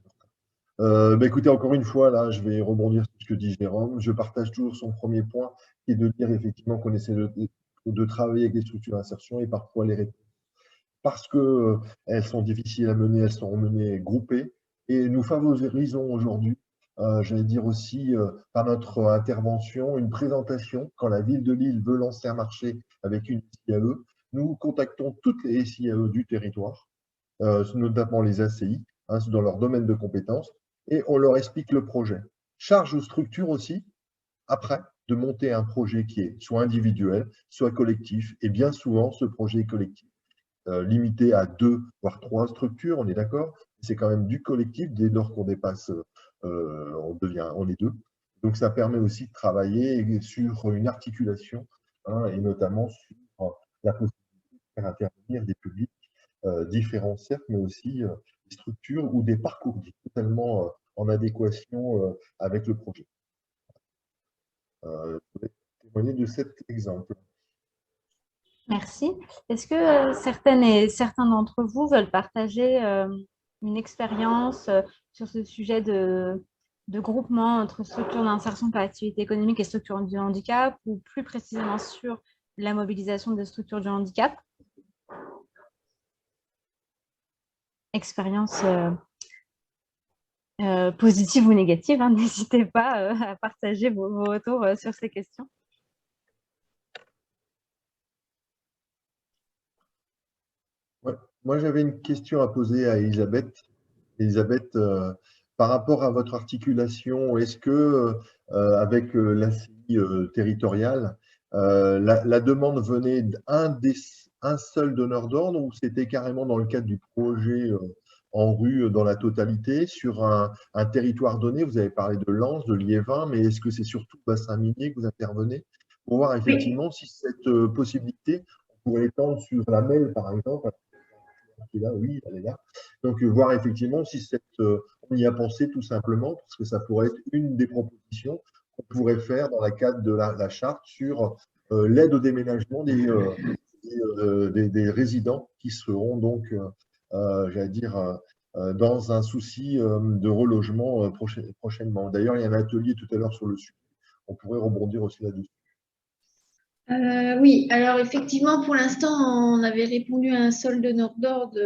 Écoutez, encore une fois, là, je vais rebondir sur ce que dit Jérôme. Je partage toujours son premier point, qui est de dire effectivement qu'on essaie de travailler avec les structures d'insertion et parfois les répondre. Parce qu'elles sont difficiles à mener, elles sont menées groupées. Et nous favorisons aujourd'hui, j'allais dire aussi, par notre intervention, une présentation. Quand la ville de Lille veut lancer un marché avec une SIAE, nous contactons toutes les SIAE du territoire, notamment les ACI, dans leur domaine de compétences, et on leur explique le projet. Charge aux structures aussi, après, de monter un projet qui est soit individuel, soit collectif, et bien souvent, ce projet est collectif. Limité à 2 voire 3 structures, on est d'accord, c'est quand même du collectif, dès lors qu'on dépasse, on est 2. Donc ça permet aussi de travailler sur une articulation, et notamment sur la possibilité de faire intervenir des publics différents, certes, mais aussi des structures ou des parcours totalement en adéquation avec le projet. Je vais témoigner de cet exemple. Merci. Est-ce que certaines et certains d'entre vous veulent partager une expérience sur ce sujet de groupement entre structures d'insertion par activité économique et structures du handicap, ou plus précisément sur la mobilisation des structures du handicap? Expérience positive ou négative, hein, n'hésitez pas à partager vos retours sur ces questions. Moi, j'avais une question à poser à Elisabeth. Elisabeth, par rapport à votre articulation, est-ce que, avec l'ACI territoriale, la demande venait un seul donneur d'ordre ou c'était carrément dans le cadre du projet en rue dans la totalité sur un territoire donné? Vous avez parlé de Lens, de Liévin, mais est-ce que c'est surtout bassin minier que vous intervenez pour voir Oui. effectivement si cette possibilité, on pourrait étendre sur la MEL, par exemple, qui est là, oui, elle est là. Donc, voir effectivement si on y a pensé tout simplement, parce que ça pourrait être une des propositions qu'on pourrait faire dans le cadre de la charte sur l'aide au déménagement des résidents qui seront donc, j'allais dire, dans un souci de relogement prochainement. D'ailleurs, il y a un atelier tout à l'heure sur le sujet. On pourrait rebondir aussi là-dessus. Oui, alors effectivement, pour l'instant, on avait répondu à un seul donneur d'ordre,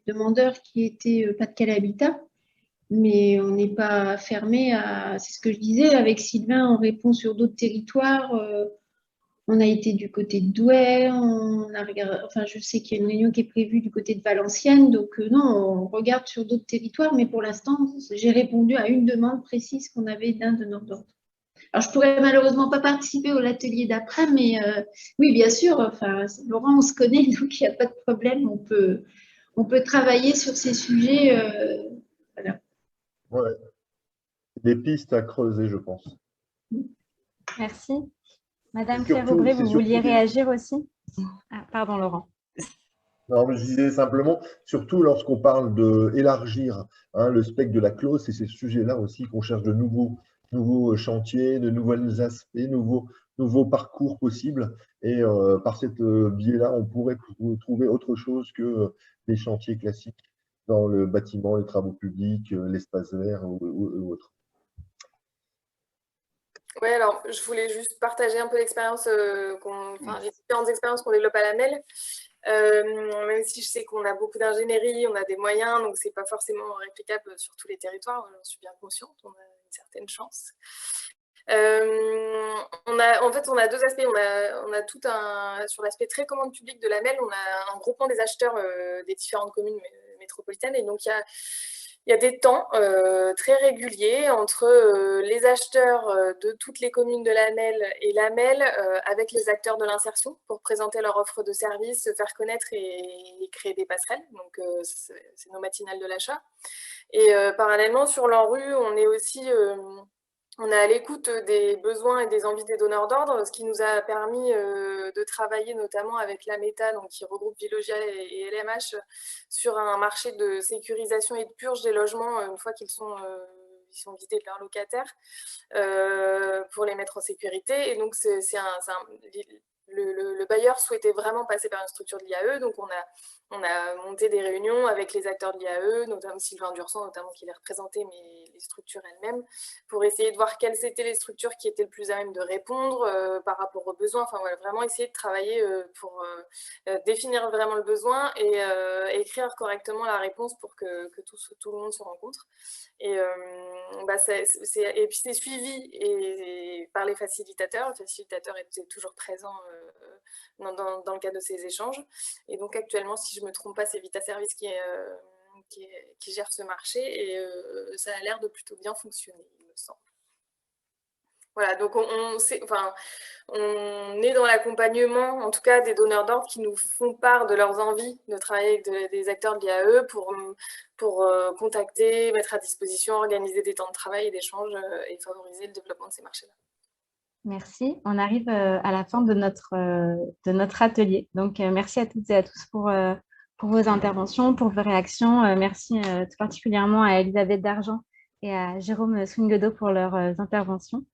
demandeur qui était Pas-de-Calais Habitat, mais on n'est pas fermé à, c'est ce que je disais, avec Sylvain, on répond sur d'autres territoires. On a été du côté de Douai, on a regardé, enfin, je sais qu'il y a une réunion qui est prévue du côté de Valenciennes, donc non, on regarde sur d'autres territoires, mais pour l'instant, j'ai répondu à une demande précise qu'on avait d'un donneur d'ordre. Alors, je ne pourrais malheureusement pas participer au atelier d'après, mais oui, bien sûr, enfin, Laurent, on se connaît, donc il n'y a pas de problème, on peut travailler sur ces sujets. Voilà. Ouais. Des pistes à creuser, je pense. Merci. Madame Claire-Aubray, vous vouliez réagir aussi? Ah, pardon, Laurent. Non, mais je disais simplement, surtout lorsqu'on parle d'élargir le spectre de la clause, c'est ces sujets-là aussi qu'on cherche de nouveaux chantiers, de nouveaux aspects, nouveaux parcours possibles. Et par ce biais-là, on pourrait trouver autre chose que les chantiers classiques dans le bâtiment, les travaux publics, l'espace vert ou autre. Oui, alors je voulais juste partager un peu l'expérience, les différentes expériences qu'on développe à la MEL. Même si je sais qu'on a beaucoup d'ingénierie, on a des moyens, donc c'est pas forcément réplicable sur tous les territoires, j'en suis bien consciente, on a une certaine chance. On a deux aspects. On a tout sur l'aspect très commande publique de la MEL, on a un groupement des acheteurs des différentes communes métropolitaines, et donc il y a des temps très réguliers entre les acheteurs de toutes les communes de la MEL et la MEL avec les acteurs de l'insertion pour présenter leur offre de service, se faire connaître et créer des passerelles. Donc, c'est nos matinales de l'achat. Et parallèlement, sur l'ANRU, on est aussi... on est à l'écoute des besoins et des envies des donneurs d'ordre, ce qui nous a permis de travailler notamment avec la META, donc qui regroupe Veolia et LMH, sur un marché de sécurisation et de purge des logements une fois qu'ils sont vidés de leurs locataires, pour les mettre en sécurité. Et donc, le bailleur souhaitait vraiment passer par une structure de l'IAE, donc on a monté des réunions avec les acteurs de l'IAE, notamment Sylvain Dursan, notamment qui les représentait, mais les structures elles-mêmes, pour essayer de voir quelles étaient les structures qui étaient le plus à même de répondre par rapport aux besoins. Enfin voilà, vraiment essayer de travailler pour définir vraiment le besoin et écrire correctement la réponse pour que tout le monde se rencontre. Et, et puis c'est suivi par les facilitateurs. Le facilitateur est toujours présent dans le cadre de ces échanges. Et donc actuellement, si je ne me trompe pas, c'est Vita Service qui gère ce marché, et ça a l'air de plutôt bien fonctionner, il me semble. Voilà, donc on est dans l'accompagnement, en tout cas des donneurs d'ordre qui nous font part de leurs envies de travailler avec des acteurs de l'IAE pour contacter, mettre à disposition, organiser des temps de travail et d'échange et favoriser le développement de ces marchés-là. Merci. On arrive à la fin de notre atelier. Donc, merci à toutes et à tous pour vos interventions, pour vos réactions. Merci tout particulièrement à Elisabeth Dargent et à Jérôme Swingodo pour leurs interventions.